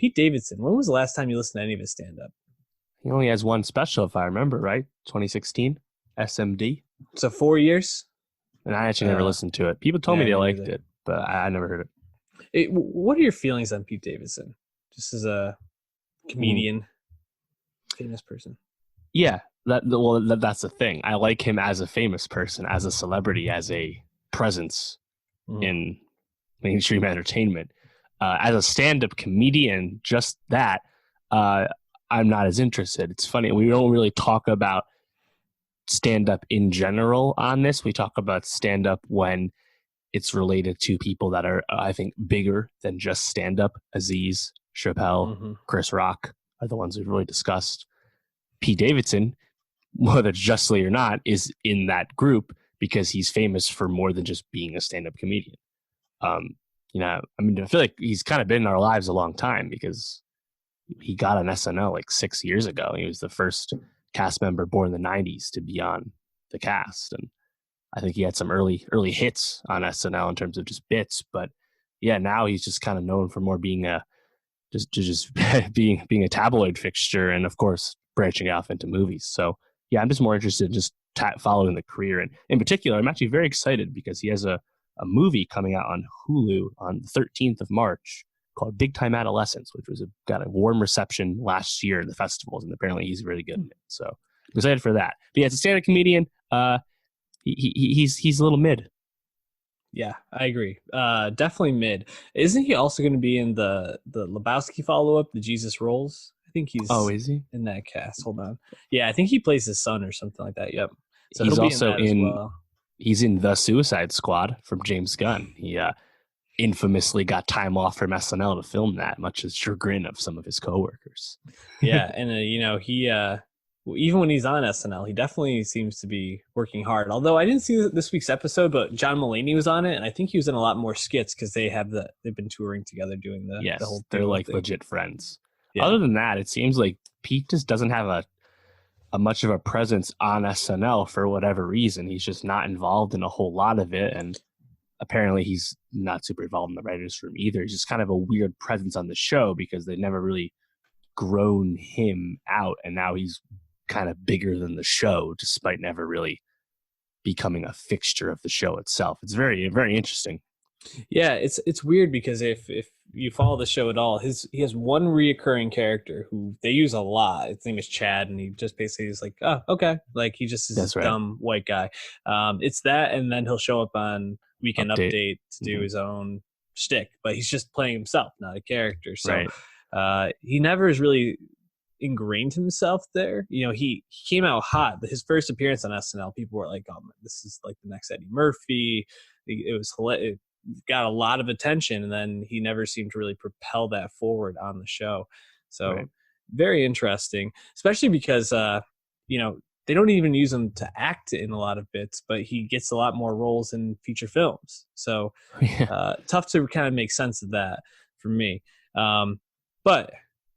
Pete Davidson. When was the last time you listened to any of his stand-up? He only has one special, if I remember right, 2016, SMD. So 4 years. And I actually never listened to it. People told me they liked it, but I never heard it. What are your feelings on Pete Davidson, just as a comedian, famous person? Yeah, that's the thing. I like him as a famous person, as a celebrity, as a presence in mainstream entertainment. As a stand-up comedian, just that, I'm not as interested. It's funny. We don't really talk about stand-up in general on this. We talk about stand-up when it's related to people that are, I think, bigger than just stand-up. Aziz, Chappelle, Chris Rock are the ones we've really discussed. Pete Davidson, whether justly or not, is in that group because he's famous for more than just being a stand-up comedian. I feel like he's kind of been in our lives a long time because he got on SNL like 6 years ago. He was the first cast member born in the 90s to be on the cast. And I think he had some early hits on SNL in terms of just bits. But yeah, now he's just kind of known for more being just being a tabloid fixture and, of course, branching off into movies. So yeah, I'm just more interested in just following the career. And in particular, I'm actually very excited because he has a movie coming out on Hulu on the 13th of March called Big Time Adolescence, which got a warm reception last year in the festivals, and apparently he's really good in it. So I'm excited for that. But yeah, as a stand-up comedian, he's a little mid. Yeah, I agree. Definitely mid. Isn't he also going to be in the Lebowski follow-up, the Jesus Rolls? I think he's is he in that cast. Hold on. Yeah, I think he plays his son or something like that. Yep. So he's also he's in The Suicide Squad from James Gunn. He infamously got time off from SNL to film that, much as chagrin of some of his coworkers. Yeah, and he even when he's on SNL, he definitely seems to be working hard. Although I didn't see this week's episode, but John Mulaney was on it, and I think he was in a lot more skits because they've been touring together doing the whole thing. They're like legit friends. Yeah. Other than that, it seems like Pete just doesn't have a much of a presence on SNL for whatever reason. He's just not involved in a whole lot of it, and apparently he's not super involved in the writers' room either. He's just kind of a weird presence on the show because they've never really grown him out, and now he's kind of bigger than the show despite never really becoming a fixture of the show itself. It's very, very interesting. Yeah, it's weird because if you follow the show at all, he has one reoccurring character who they use a lot. His name is Chad, and he just basically is like, oh, okay, like he just is this dumb white guy. It's that, and then he'll show up on Weekend Update to do his own shtick, but he's just playing himself, not a character. So he never has really ingrained himself there. He came out hot. His first appearance on SNL, people were like, oh man, this is like the next Eddie Murphy. It was hilarious. Got a lot of attention, and then he never seemed to really propel that forward on the show. So very interesting, especially because they don't even use him to act in a lot of bits, but he gets a lot more roles in feature films. So tough to kind of make sense of that for me. But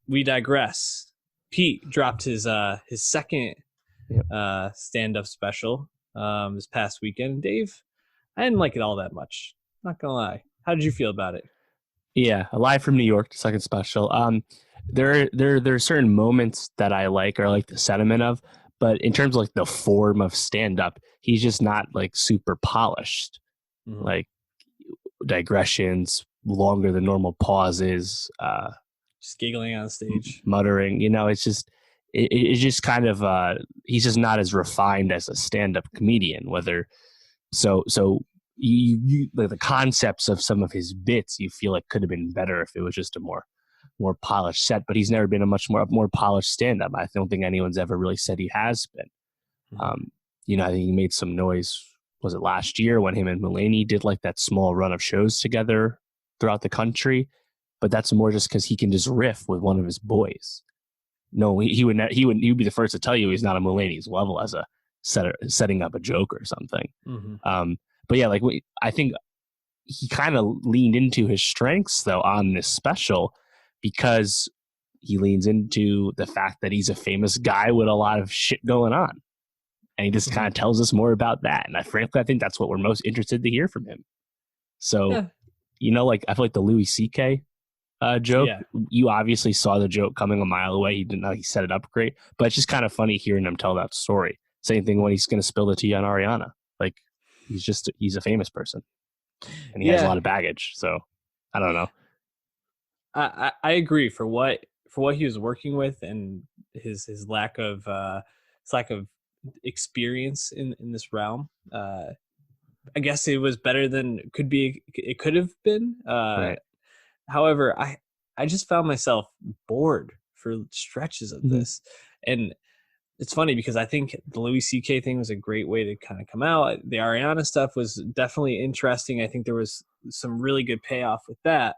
we digress. Pete dropped his second stand-up special this past weekend. Dave, I didn't like it all that much. Not gonna lie. How did you feel about it? Yeah, Live from New York, the second special. There are certain moments that I like, or I like the sentiment of, but in terms of like the form of stand up, he's just not like super polished. Like digressions, longer than normal pauses, just giggling on stage, muttering. It's just it's just kind of he's just not as refined as a stand up comedian. You the concepts of some of his bits you feel like could have been better if it was just a more polished set, but he's never been a more polished stand-up. I don't think anyone's ever really said he has been. I think he made some noise, was it last year, when him and Mulaney did like that small run of shows together throughout the country, but that's more just because he can just riff with one of his boys. No, he would be the first to tell you he's not on Mulaney's level as a setting up a joke or something. But yeah, I think he kind of leaned into his strengths though on this special, because he leans into the fact that he's a famous guy with a lot of shit going on, and he just kind of tells us more about that. And I think that's what we're most interested to hear from him. So, I feel like the Louis C.K. joke. Yeah. You obviously saw the joke coming a mile away. He didn't know he set it up great, but it's just kind of funny hearing him tell that story. Same thing when he's going to spill the tea on Ariana. Like he's a famous person and he has a Yeah. lot of baggage. So I don't know. I agree for what he was working with and his lack of experience in this realm. I guess it was better than it could have been. Right. However, I just found myself bored for stretches of this, and it's funny because I think the Louis C.K. thing was a great way to kind of come out. The Ariana stuff was definitely interesting. I think there was some really good payoff with that.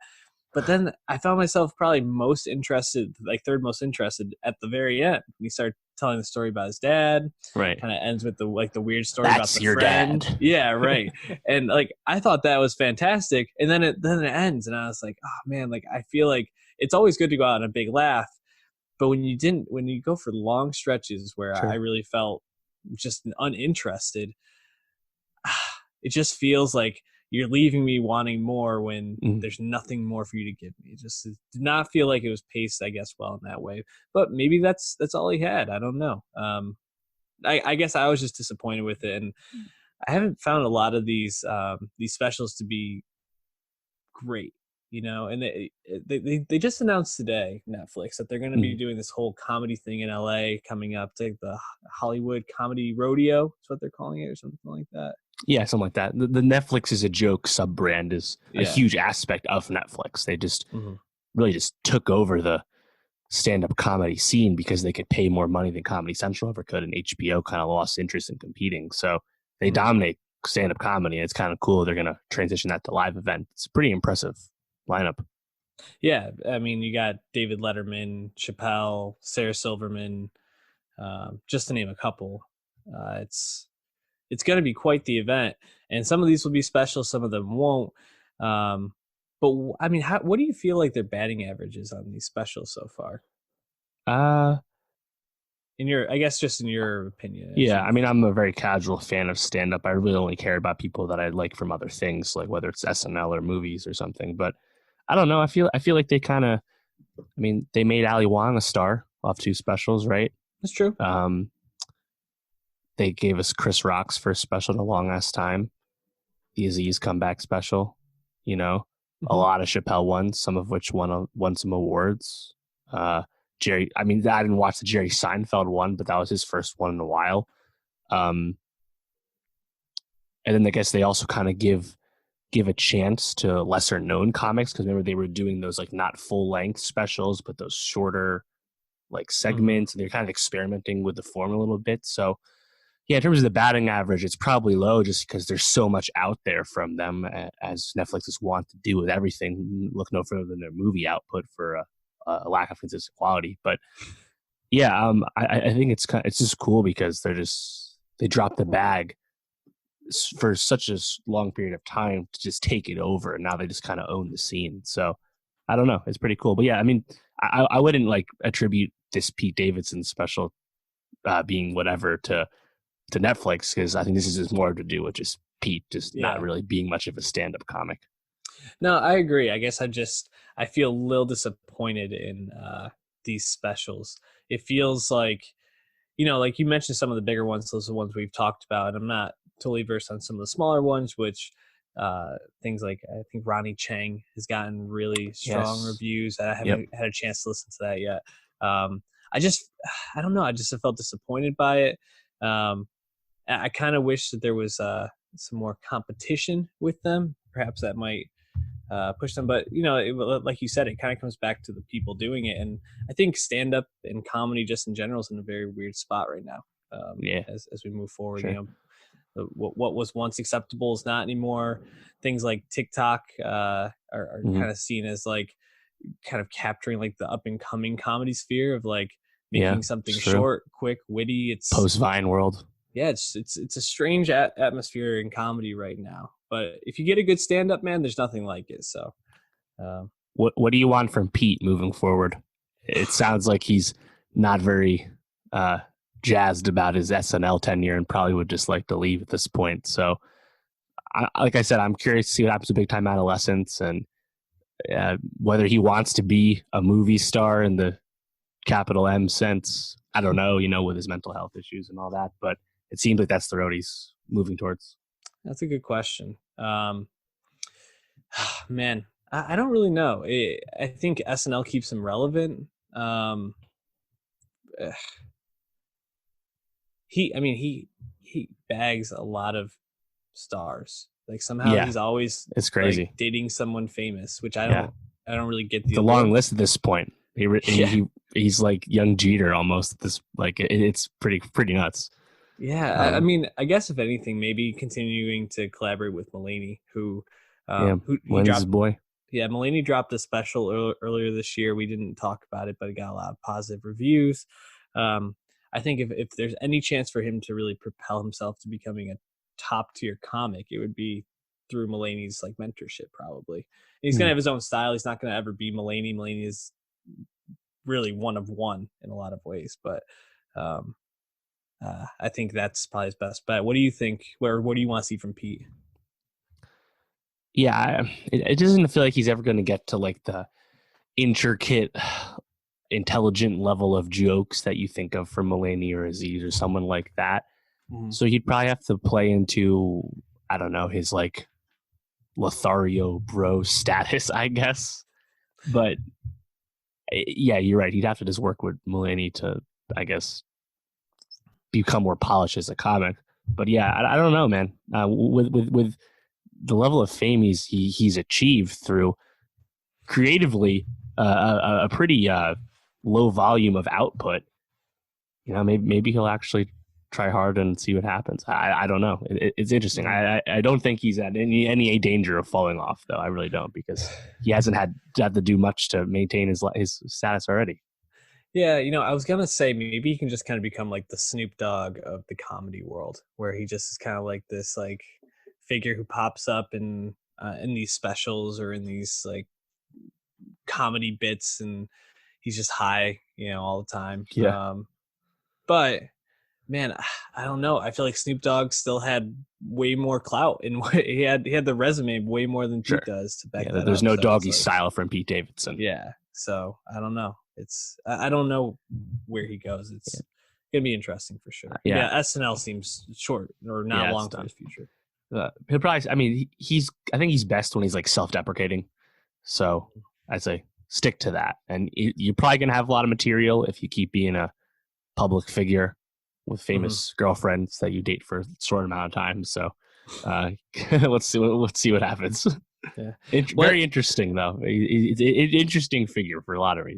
But then I found myself probably most interested, like third most interested at the very end when he started telling the story about his dad. Right. Kind of ends with the weird story That's about the your friend. dad. Yeah, right. And like I thought that was fantastic. And then it ends, and I was like, oh man, like I feel like it's always good to go out on a big laugh. But when you go for long stretches where Sure. I really felt just uninterested, it just feels like you're leaving me wanting more when there's nothing more for you to give me. It just did not feel like it was paced, I guess, well in that way. But maybe that's all he had. I don't know. I guess I was just disappointed with it, and I haven't found a lot of these specials to be great. And they just announced today, Netflix, that they're going to be doing this whole comedy thing in LA coming up, to the Hollywood Comedy Rodeo. That's what they're calling it, or something like that. Yeah, something like that. The Netflix is a joke sub brand is a huge aspect of Netflix. They just really just took over the stand-up comedy scene because they could pay more money than Comedy Central ever could, and HBO kind of lost interest in competing. So they dominate stand-up comedy, and it's kind of cool. They're going to transition that to live event. It's a pretty impressive lineup. Yeah, I mean, you got David Letterman, Chappelle, Sarah Silverman, just to name a couple. It's going to be quite the event, and some of these will be special, some of them won't. But I mean, what do you feel like their batting average is on these specials so far? I guess just in your opinion. Yeah, I mean, I'm a very casual fan of stand-up. I really only care about people that I like from other things, like whether it's SNL or movies or something. But I don't know. I feel like they kind of, I mean, they made Ali Wong a star off 2 specials, right? That's true. They gave us Chris Rock's first special in a long ass time, the Aziz comeback special. A lot of Chappelle ones, some of which won some awards. Jerry, I mean, I didn't watch the Jerry Seinfeld one, but that was his first one in a while. And then I guess they also kind of give a chance to lesser known comics, because remember they were doing those like not full length specials, but those shorter like segments, and they're kind of experimenting with the form a little bit. So yeah, in terms of the batting average, it's probably low just because there's so much out there from them, as Netflix is wont to do with everything. Look no further than their movie output for a lack of consistent quality. But yeah, I think it's just cool because they drop the bag for such a long period of time to just take it over, and now they just kind of own the scene. So I don't know, it's pretty cool. But yeah, I mean, I wouldn't like attribute this Pete Davidson special being whatever to Netflix, because I think this is just more to do with just Pete not really being much of a stand-up comic. No, I agree. I guess I feel a little disappointed in these specials. It feels like, like you mentioned some of the bigger ones, those are the ones we've talked about, and I'm not totally versed on some of the smaller ones, which things like I think Ronnie Chang has gotten really strong reviews. I haven't had a chance to listen to that yet. I don't know. I just felt disappointed by it. I kind of wish that there was some more competition with them. Perhaps that might push them. But, like you said, it kind of comes back to the people doing it. And I think stand-up and comedy just in general is in a very weird spot right now as we move forward. Sure. What was once acceptable is not anymore. Things like TikTok are kind of seen as like kind of capturing like the up-and-coming comedy sphere of like making something short, quick, witty. It's post-Vine world. Yeah, it's a strange atmosphere in comedy right now. But if you get a good stand-up, man, there's nothing like it. So, what do you want from Pete moving forward? It sounds like he's not very jazzed about his SNL tenure and probably would just like to leave at this point. So, like I said, I'm curious to see what happens to Big Time Adolescence, and Whether he wants to be a movie star in the capital M sense, I don't know, with his mental health issues and all that, but it seems like that's the road he's moving towards. That's a good question. Man, I don't really know. I think SNL keeps him relevant. He bags a lot of stars. Like somehow he's always it's crazy dating someone famous, which I don't really get the long list at this point. He's like young Jeter almost. This it's pretty nuts. Yeah, I mean, I guess if anything, maybe continuing to collaborate with Mulaney, who when's his boy? Yeah, Mulaney dropped a special earlier this year. We didn't talk about it, but it got a lot of positive reviews. I think if there's any chance for him to really propel himself to becoming a top tier comic, it would be through Mulaney's like mentorship, probably. And he's gonna have his own style. He's not gonna ever be Mulaney. Mulaney is really one of one in a lot of ways, but I think that's probably his best bet. What do you think? What do you want to see from Pete? Yeah, it doesn't feel like he's ever going to get to like the intricate, intelligent level of jokes that you think of from Mulaney or Aziz or someone like that. Mm-hmm. So he'd probably have to play into, I don't know, his like Lothario bro status, I guess. But yeah, you're right. He'd have to just work with Mulaney to, I guess, become more polished as a comic. But yeah, I don't know, man. With the level of fame he's achieved through creatively a pretty low volume of output, maybe he'll actually try hard and see what happens. I don't know. It's interesting. I don't think he's at any danger of falling off, though. I really don't, because he hasn't had to do much to maintain his status already. Yeah, I was gonna say maybe he can just kind of become like the Snoop Dogg of the comedy world, where he just is kind of like this like figure who pops up in these specials or in these like comedy bits, and he's just high, all the time. Yeah. But man, I don't know. I feel like Snoop Dogg still had way more clout, and he had the resume way more than Pete does to back that up. There's no doggy style from Pete Davidson. Yeah, so I don't know. I don't know where he goes. It's gonna be interesting for sure. Yeah, SNL seems short or not long for his future. He'll probably. I mean, I think he's best when he's like self-deprecating. So I'd say stick to that, and you're probably gonna have a lot of material if you keep being a public figure with famous girlfriends that you date for a short amount of time. So let's see what happens. Yeah. Very interesting though. It's an interesting figure for a lot of reasons.